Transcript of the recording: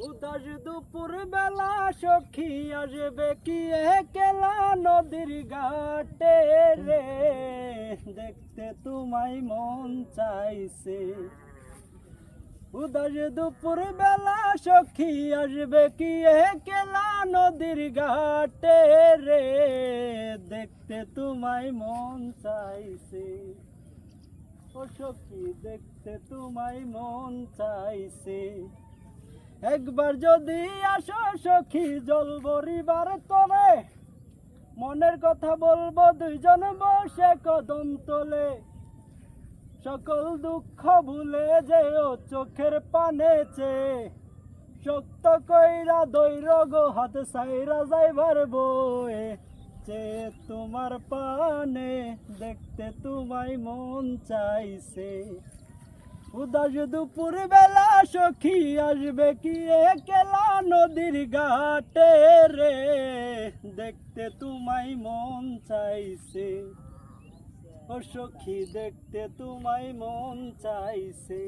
উদাস দুপুর বেলা সখী আসবে কি একলা নদীর ঘাটে রে, দেখতে তোমায় মন চাইছে। উদাস দুপুর বেলা সখী আসবে কি একলা নদীর ঘাটে রে, দেখতে তোমায় মন চাইছে। ও সখী দেখতে তোমায় মন চাইছে। একবার যদি আসো সখী জল ভরিবার তরে, মনের কথা বলবো দুইজন বসে কদম তোলে। সকল দুঃখ ভুলে যেও চোখের পানে চেয়ে, শক্ত কইরা দৈর গো হাত সাইরা যাইবার বয়ে, চেয়ে তোমার পানে দেখতে তোমায় মন চাইছে। উদাস দুপুর বেলা সখী আসবে কি একলা নদীর ঘাটে রে, দেখতে তোমায় মন চাইছে। ও সখী দেখতে তোমায় মন চাইছে।